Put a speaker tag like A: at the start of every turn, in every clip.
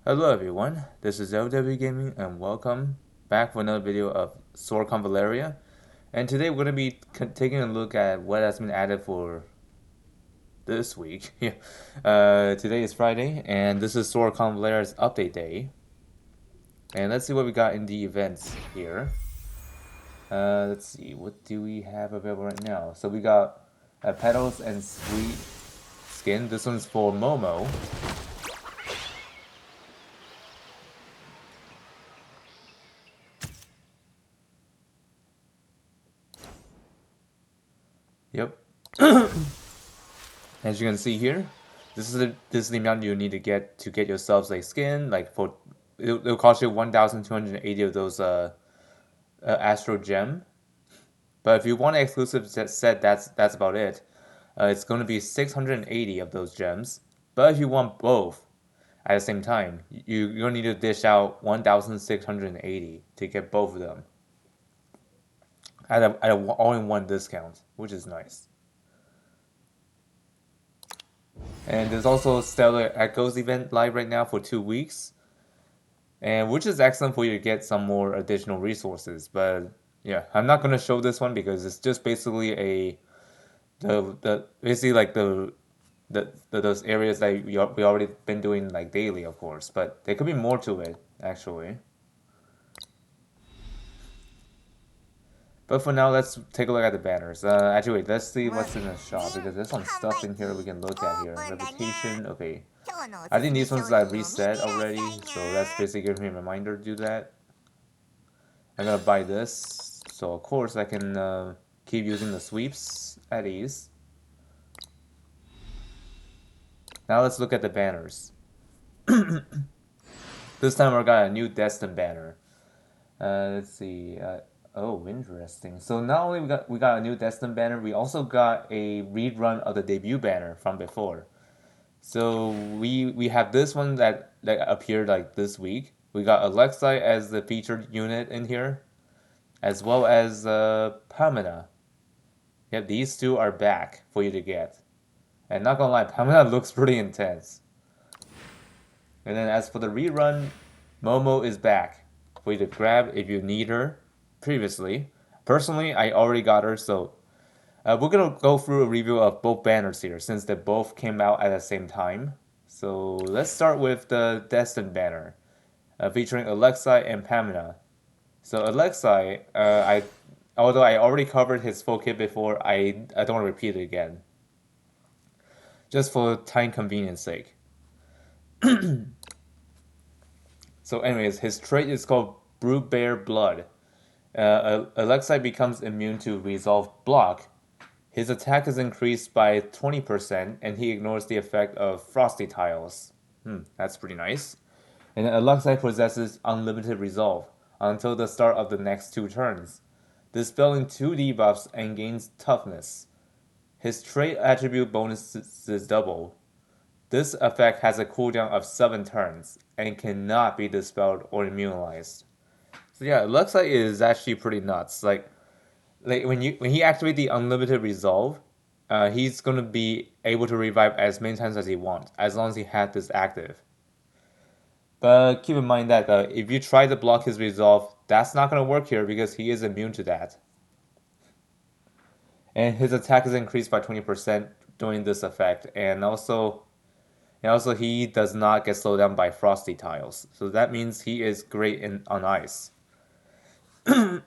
A: Hello everyone, this is LW Gaming and welcome back for another video of Sword Convallaria. And today we're going to be taking a look at what has been added for this week. Today is Friday and this is Sword Convallaria's update day. And let's see what we got in the events here. Let's see, what do we have available right now? So we got Petals and Sweet Skin. This one's for Momo. Yep. As you can see here, this is the amount you need to get yourselves a skin. Like for it'll cost you 1,280 of those Astro Gem. But if you want an exclusive set, that's about it. It's going to be 680 of those gems. But if you want both at the same time, you're going to need to dish out 1,680 to get both of them at a all-in-one discount, which is nice. And there's also Stellar Echoes event live right now for 2 weeks, and which is excellent for you to get some more additional resources. But yeah, I'm not gonna show this one because it's just basically the basically like those areas that we already been doing like daily, of course. But there could be more to it actually. But for now, let's take a look at the banners. Actually, wait, let's see what's in the shop because there's some stuff in here we can look at here. Reputation, okay. I think these ones I reset already, so that's basically giving me a reminder to do that. I'm gonna buy this, so of course I can keep using the sweeps at ease. Now let's look at the banners. This time we got a new Destined banner. Let's see. Oh, interesting. So not only we got a new Destined banner, we also got a rerun of the debut banner from before. So we have this one that appeared like this week. We got Alexei as the featured unit in here, as well as Pamina. Yep, these two are back for you to get. And not gonna lie, Pamina looks pretty intense. And then as for the rerun, Momo is back for you to grab if you need her previously. Personally, I already got her, so we're gonna go through a review of both banners here since they both came out at the same time. So let's start with the Destined banner, featuring Alexei and Pamina. So Alexei, although I already covered his full kit before, I don't want to repeat it again, just for time convenience sake. So, anyways, his trait is called Brute Bear Blood. Alexei becomes immune to Resolve Block. His attack is increased by 20%, and he ignores the effect of Frosty Tiles. That's pretty nice. And Alexei possesses Unlimited Resolve until the start of the next 2 turns, dispelling 2 debuffs and gains Toughness. His trait attribute bonus is double. This effect has a cooldown of 7 turns and cannot be dispelled or immunized. So yeah, Alexei is actually pretty nuts. Like when he activates the unlimited resolve, he's gonna be able to revive as many times as he wants, as long as he has this active. But keep in mind that if you try to block his resolve, that's not gonna work here because he is immune to that. And his attack is increased by 20% during this effect, and also he does not get slowed down by Frosty Tiles. So that means he is great on ice. And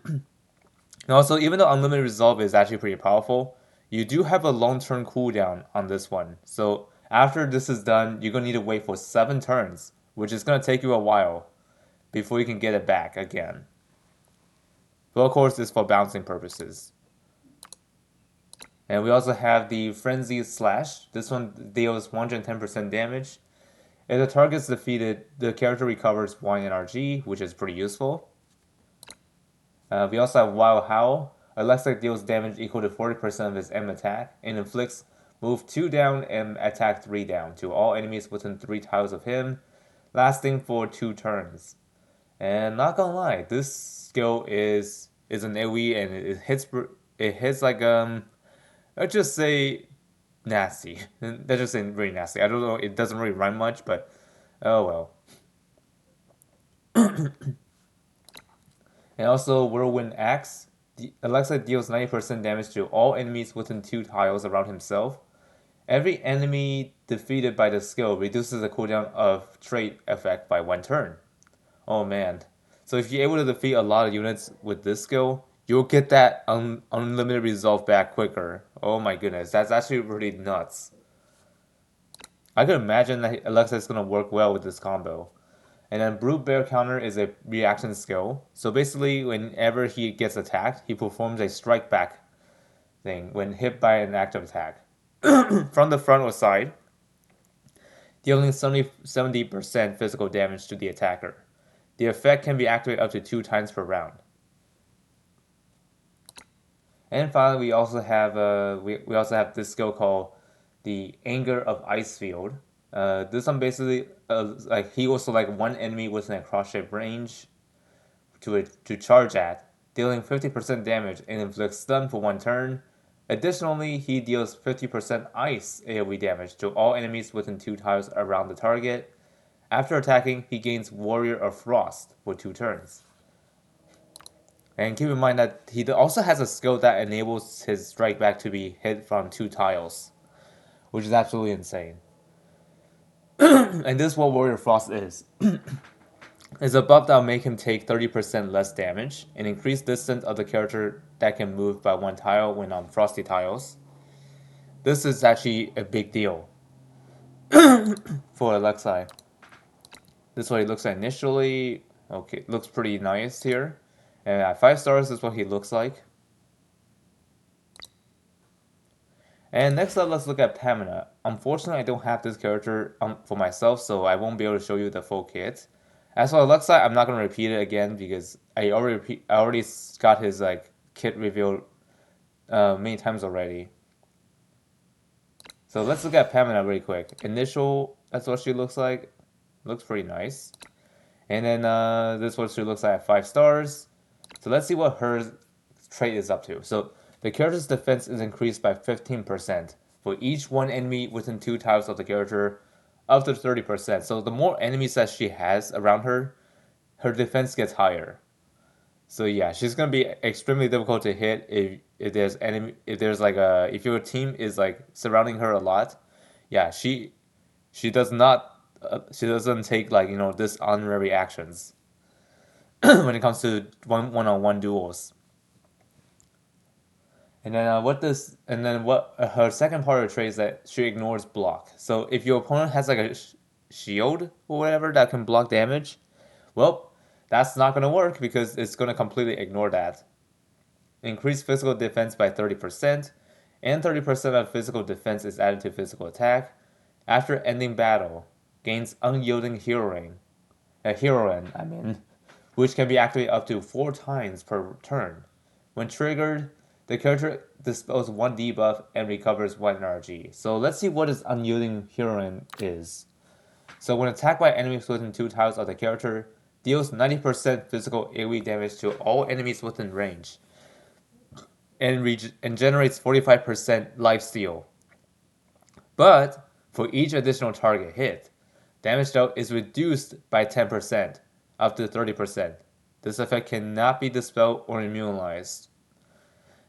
A: also, even though Unlimited Resolve is actually pretty powerful, you do have a long-term cooldown on this one. So after this is done, you're going to need to wait for 7 turns, which is going to take you a while before you can get it back again. But of course, it's for bouncing purposes. And we also have the Frenzy Slash. This one deals 110% damage. If the target is defeated, the character recovers 1 NRG, which is pretty useful. We also have Wild Howl. Alexei deals damage equal to 40% of his M attack and inflicts move 2 down and attack 3 down to all enemies within 3 tiles of him, lasting for 2 turns. And not gonna lie, this skill is an AoE and it hits like let's just say nasty. Let's just say really nasty. I don't know, it doesn't really run much, but oh well. And also Whirlwind Axe. Alexei deals 90% damage to all enemies within 2 tiles around himself. Every enemy defeated by the skill reduces the cooldown of trait effect by 1 turn. Oh man. So if you're able to defeat a lot of units with this skill, you'll get that unlimited resolve back quicker. Oh my goodness, that's actually really nuts. I could imagine that Alexa is going to work well with this combo. And then Brute Bear Counter is a reaction skill. So basically, whenever he gets attacked, he performs a strike back thing when hit by an active attack. From the front or side, dealing 70% physical damage to the attacker. The effect can be activated up to 2 times per round. And finally, we also have this skill called the Anger of Icefield. This one basically like he also like one enemy within a cross-shaped range to charge at, dealing 50% damage and inflicts stun for 1 turn. Additionally, he deals 50% ice AoE damage to all enemies within 2 tiles around the target. After attacking, he gains Warrior of Frost for 2 turns. And keep in mind that he also has a skill that enables his strike back to be hit from 2 tiles, which is absolutely insane. And this is what Warrior Frost is. It's a buff that will make him take 30% less damage and increase distance of the character that can move by 1 tile when on frosty tiles. This is actually a big deal for Alexei. This is what he looks like initially. Okay, looks pretty nice here. And at 5 stars, this is what he looks like. And next up, let's look at Pamina. Unfortunately, I don't have this character for myself, so I won't be able to show you the full kit. As for Alexei, I'm not going to repeat it again because I already got his like kit revealed many times already. So let's look at Pamina really quick. Initial, that's what she looks like. Looks pretty nice. And then this is what she looks like at 5 stars. So let's see what her trait is up to. So the character's defense is increased by 15% for each one enemy within 2 tiles of the character, up to 30%. So the more enemies that she has around her, her defense gets higher. So yeah, she's gonna be extremely difficult to hit if your team is like surrounding her a lot. Yeah, she does not she doesn't take like this honorary actions when it comes to one-on-one duels. And then what her second part of the trait is that she ignores block. So if your opponent has like a shield or whatever that can block damage, well, that's not gonna work because it's gonna completely ignore that. Increase physical defense by 30%, and 30% of physical defense is added to physical attack. After ending battle, gains unyielding heroine, which can be activated up to 4 times per turn. When triggered, the character dispels 1 debuff and recovers 1 energy. So let's see what this unyielding heroine is. So when attacked by enemies within 2 tiles of the character, deals 90% physical AoE damage to all enemies within range, and generates 45% lifesteal. But for each additional target hit, damage dealt is reduced by 10%, up to 30%. This effect cannot be dispelled or immunized.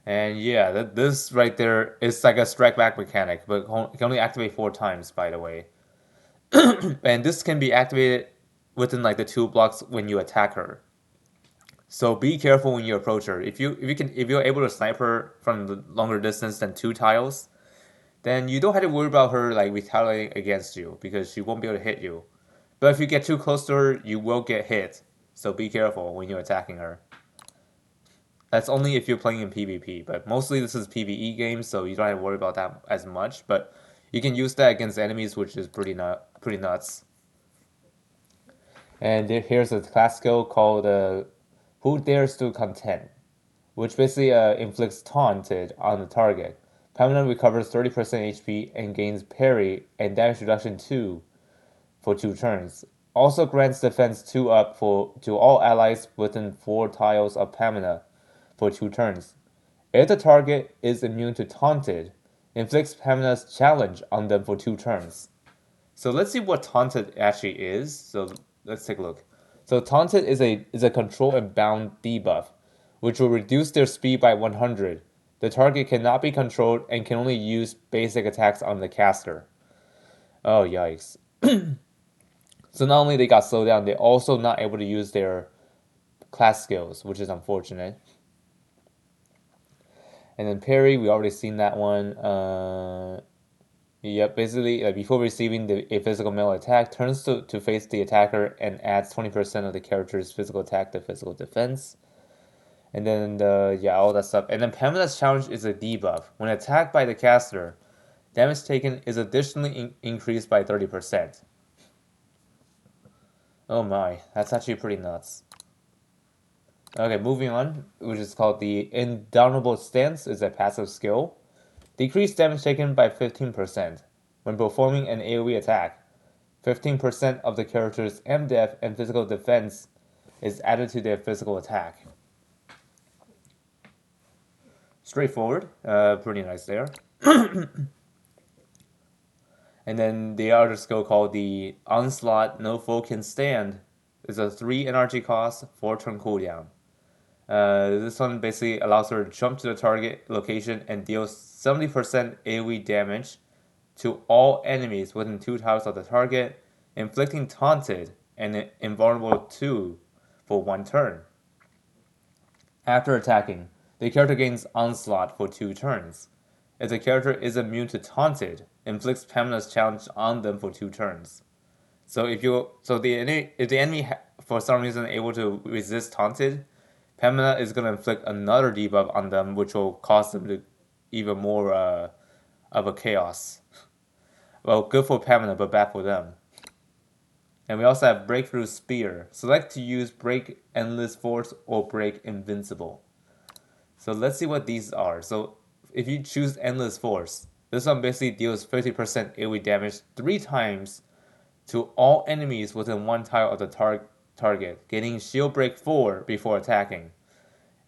A: And yeah, this right there is like a strike back mechanic, but it can only activate 4 times, by the way. And this can be activated within like the 2 blocks when you attack her. So be careful when you approach her. If you're able to snipe her from the longer distance than 2 tiles, then you don't have to worry about her like retaliating against you because she won't be able to hit you. But if you get too close to her, you will get hit. So be careful when you're attacking her. That's only if you're playing in PvP, but mostly this is PvE games, so you don't have to worry about that as much. But you can use that against enemies, which is pretty nuts. And here's a class skill called Who Dares to Contend, which basically inflicts taunted on the target. Pamina recovers 30% HP and gains parry and damage reduction 2 for 2 turns. Also grants defense 2 up to all allies within 4 tiles of Pamina for 2 turns. If the target is immune to taunted, inflicts Pamina's challenge on them for 2 turns. So let's see what taunted actually is. So let's take a look. So taunted is a control and bound debuff, which will reduce their speed by 100. The target cannot be controlled and can only use basic attacks on the caster. Oh yikes! So not only they got slowed down, they're also not able to use their class skills, which is unfortunate. And then parry, we already seen that one. Yep, basically, before receiving a physical melee attack, turns to face the attacker and adds 20% of the character's physical attack to physical defense. And then, all that stuff. And then Pamina's challenge is a debuff. When attacked by the caster, damage taken is additionally increased by 30%. Oh my, that's actually pretty nuts. Okay, moving on, which is called the Indomitable Stance, is a passive skill. Decrease damage taken by 15% when performing an AoE attack. 15% of the character's MDef and physical defense is added to their physical attack. Straightforward, pretty nice there. And then the other skill called the Onslaught No Foe Can Stand is a 3 energy cost, 4 turn cooldown. This one basically allows her to jump to the target location and deal 70% AoE damage to all enemies within 2 tiles of the target, inflicting taunted and invulnerable 2 for 1 turn. After attacking, the character gains Onslaught for 2 turns. If the character is immune to taunted, inflicts Pamina's challenge on them for 2 turns. So if the enemy for some reason able to resist taunted, Pamina is gonna inflict another debuff on them, which will cause them to even more of a chaos. Well, good for Pamina, but bad for them. And we also have Breakthrough Spear. Select to use Break Endless Force or Break Invincible. So let's see what these are. So if you choose Endless Force, this one basically deals 50% AoE damage 3 times to all enemies within 1 tile of the target, getting Shield Break 4 before attacking.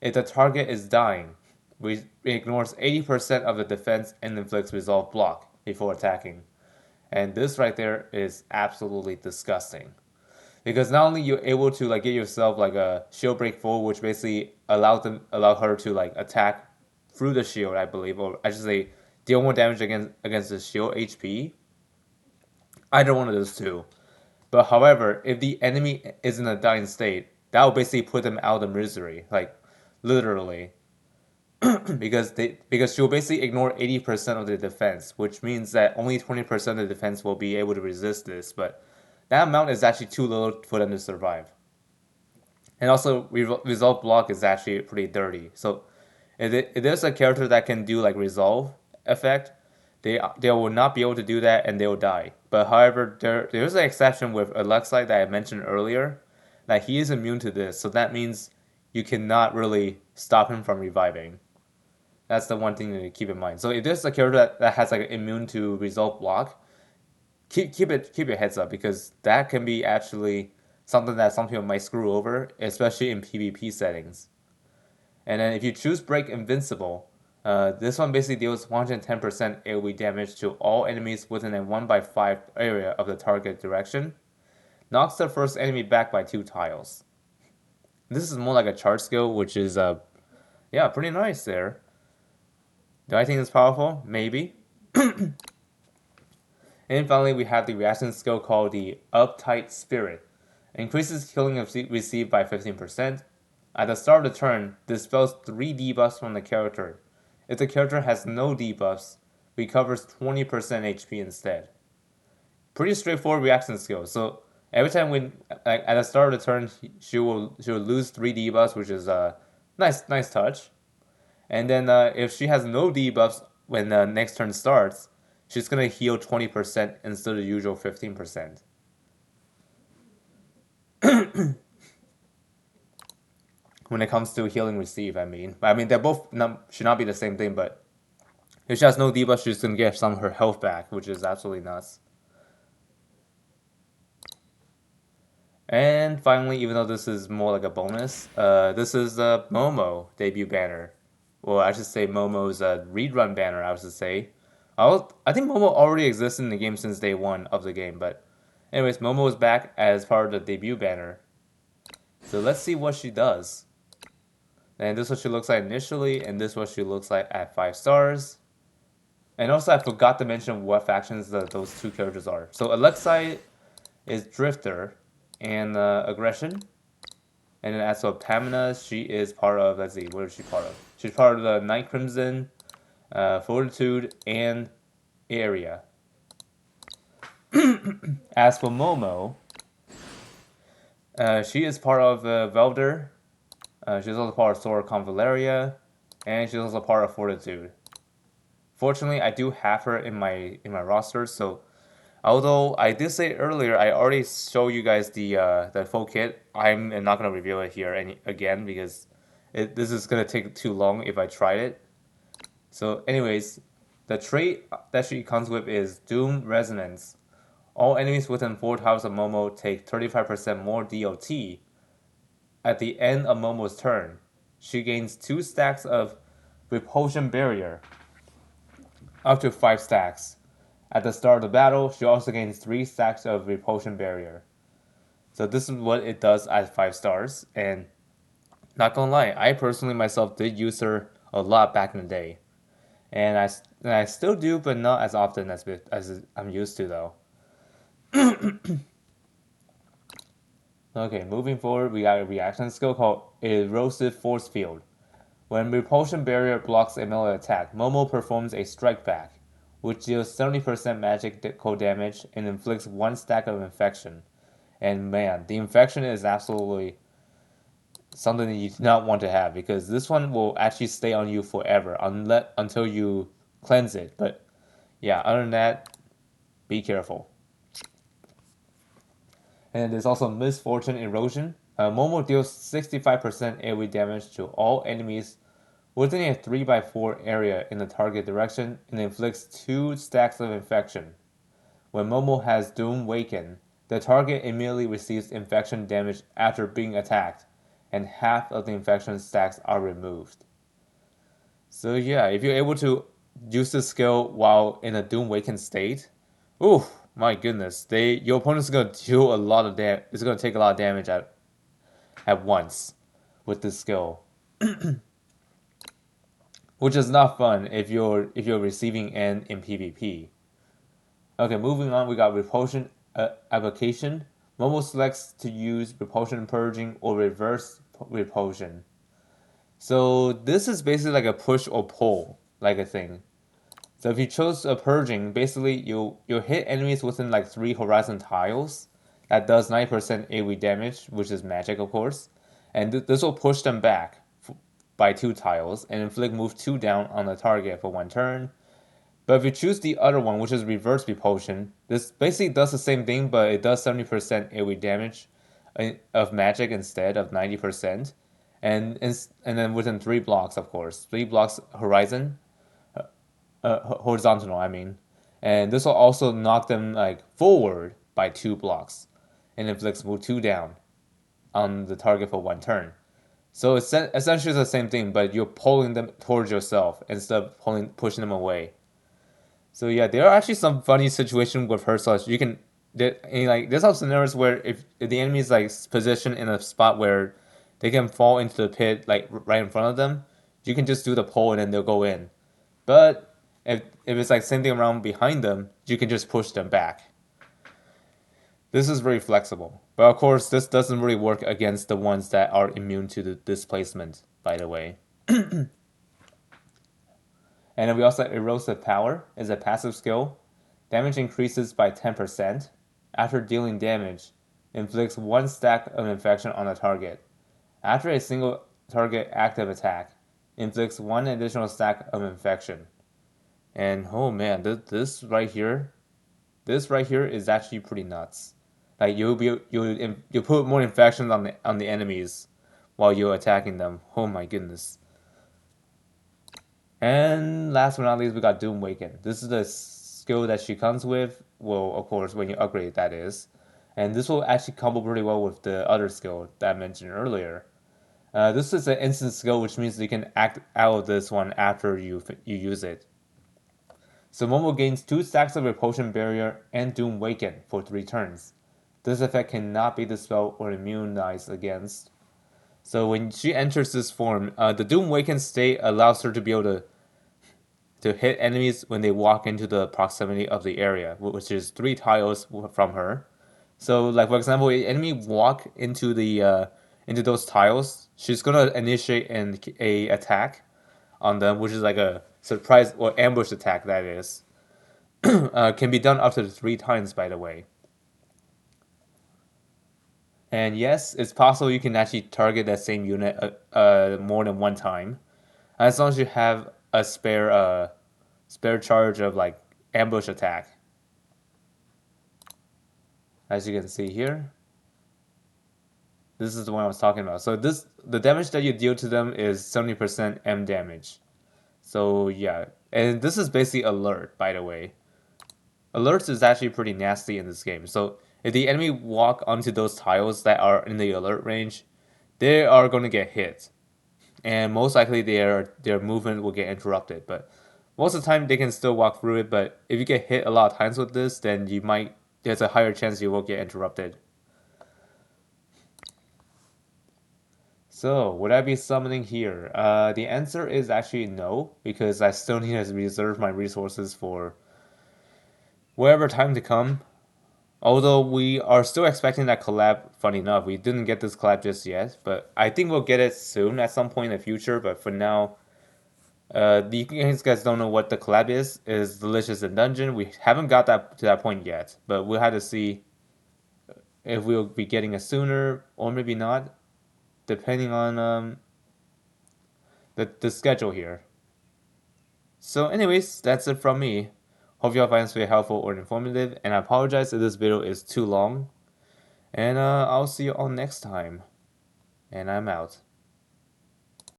A: If the target is dying, it ignores 80% of the defense and inflicts Resolve Block before attacking. And this right there is absolutely disgusting. Because not only you're able to get yourself a shield break 4, which basically allow her to attack through the shield, I believe, or I should say deal more damage against the shield HP. Either one of those two. But however, if the enemy is in a dying state, that will basically put them out of misery, literally, because she'll basically ignore 80% of the defense, which means that only 20% of the defense will be able to resist this. But that amount is actually too little for them to survive. And also, resolve block is actually pretty dirty. So if there's a character that can do resolve effect, they will not be able to do that and they will die. But however, there's an exception with Alexei that I mentioned earlier, that he is immune to this. So that means you cannot really stop him from reviving. That's the one thing to keep in mind. So if there's a character that has immune to resolve block, keep your heads up, because that can be actually something that some people might screw over, especially in PvP settings. And then if you choose Break Invincible, this one basically deals 110% AoE damage to all enemies within a 1x5 area of the target direction. Knocks the first enemy back by 2 tiles. This is more like a charge skill, which is pretty nice there. Do I think it's powerful? Maybe. And finally, we have the reaction skill called the Uptight Spirit. Increases healing received by 15%. At the start of the turn, dispels 3 debuffs from the character. If the character has no debuffs, recovers 20% HP instead. Pretty straightforward reaction skill. So every time at the start of the turn, she will lose 3 debuffs, which is a nice touch. And then if she has no debuffs when the next turn starts, she's gonna heal 20% instead of the usual 15%. When it comes to healing receive, I mean they're both should not be the same thing, but if she has no debuff, she's gonna get some of her health back, which is absolutely nuts. And finally, even though this is more like a bonus, this is the Momo debut banner. Well, I should say Momo's rerun banner, I should say. I think Momo already existed in the game since day 1 of the game, but anyways, Momo is back as part of the debut banner. So let's see what she does. And this is what she looks like initially, and this is what she looks like at 5 stars. And also, I forgot to mention what factions those two characters are. So Alexei is Drifter and Aggression. And then as for Pamina, she is part of, let's see, what is she part of? She's part of the Night Crimson, Fortitude, and Area. As for Momo, she is part of Velder. She's also part of Sora Convallaria, and she's also part of Fortitude. Fortunately, I do have her in my roster, so although I did say earlier, I already showed you guys the full kit. I'm not gonna reveal it here again because this is gonna take too long if I tried it. So, anyways, the trait that she comes with is Doom Resonance. All enemies within 4 tiles of Momo take 35% more DOT at the end of Momo's turn. She gains 2 stacks of Repulsion Barrier, up to 5 stacks. At the start of the battle, she also gains 3 stacks of Repulsion Barrier. So this is what it does at 5 stars, and not gonna lie, I personally myself did use her a lot back in the day. And I still do, but not as often as I'm used to though. Okay, moving forward, we got a reaction skill called Erosive Force Field. When Repulsion Barrier blocks a melee attack, Momo performs a strike back, which deals 70% magic cold damage and inflicts 1 stack of infection. And man, the infection is absolutely something that you do not want to have because this one will actually stay on you forever until you cleanse it. But yeah, other than that, be careful. And there's also Misfortune Erosion. Momo deals 65% AoE damage to all enemies within a 3x4 area in the target direction and inflicts 2 stacks of infection. When Momo has Doom Waken, the target immediately receives infection damage after being attacked, and half of the infection stacks are removed. So yeah, if you're able to use this skill while in a Doom Waken state, ooh, my goodness, your opponent's gonna deal a lot of damage. It's gonna take a lot of damage at once with this skill, which is not fun if you're receiving end in PvP. Okay, moving on, we got Repulsion Application. Momo selects to use Repulsion Purging or Reverse Repulsion. So this is basically like a push or pull like a thing. So if you chose a Purging, basically you'll hit enemies within like 3 horizon tiles. That does 9% AoE damage, which is magic of course. And this will push them back by 2 tiles and inflict move 2 down on the target for 1 turn. But if you choose the other one, which is Reverse Repulsion, this basically does the same thing, but it does 70% AoE damage of magic instead of 90%. And then within 3 blocks, of course. 3 blocks horizontal, I mean. And this will also knock them like forward by 2 blocks and inflicts move 2 down on the target for 1 turn. So it's essentially the same thing, but you're pulling them towards yourself instead of pushing them away. So yeah, there are actually some funny situations with her. So you can there's some scenarios where if the enemy is like positioned in a spot where they can fall into the pit like right in front of them, you can just do the pull and then they'll go in. But if it's like same thing around behind them, you can just push them back. This is very flexible, but of course this doesn't really work against the ones that are immune to the displacement. By the way. And then we also have Erosive Power is a passive skill. Damage increases by 10%. After dealing damage, inflicts 1 stack of infection on the target. After a single target active attack, inflicts 1 additional stack of infection. And oh man, this right here is actually pretty nuts. Like you'll put more infections on the enemies while you're attacking them. Oh my goodness. And last but not least, we got Doom Waken. This is the skill that she comes with. Well, of course, when you upgrade, that is. And this will actually combo pretty well with the other skill that I mentioned earlier. This is an instant skill, which means you can act out of this one after you use it. So Momo gains 2 stacks of Repulsion Barrier and Doom Waken for 3 turns. This effect cannot be dispelled or immunized against So when she enters this form, the Doom Awakened state allows her to be able to hit enemies when they walk into the proximity of the area, which is 3 tiles from her. So, like for example, an enemy walk into those tiles, she's gonna initiate a attack on them, which is like a surprise or ambush attack. That is, can be done up to 3 times, by the way. And yes, it's possible you can actually target that same unit more than 1 time, as long as you have a spare charge of like ambush attack, as you can see here. This is the one I was talking about. So the damage that you deal to them is 70% M damage. So yeah, and this is basically alert, by the way. Alerts is actually pretty nasty in this game. So if the enemy walk onto those tiles that are in the alert range, they are going to get hit, and most likely their movement will get interrupted. But most of the time they can still walk through it. But if you get hit a lot of times with this, then there's a higher chance you will get interrupted. So, would I be summoning here? The answer is actually no, because I still need to reserve my resources for whatever time to come. Although we are still expecting that collab, funny enough, we didn't get this collab just yet, but I think we'll get it soon at some point in the future. But for now, you guys don't know what the collab is Delicious in Dungeon. We haven't got that to that point yet, but we'll have to see if we'll be getting it sooner or maybe not, depending on the schedule here. So, anyways, that's it from me. Hope you all find this video helpful or informative, and I apologize if this video is too long. And I'll see you all next time. And I'm out.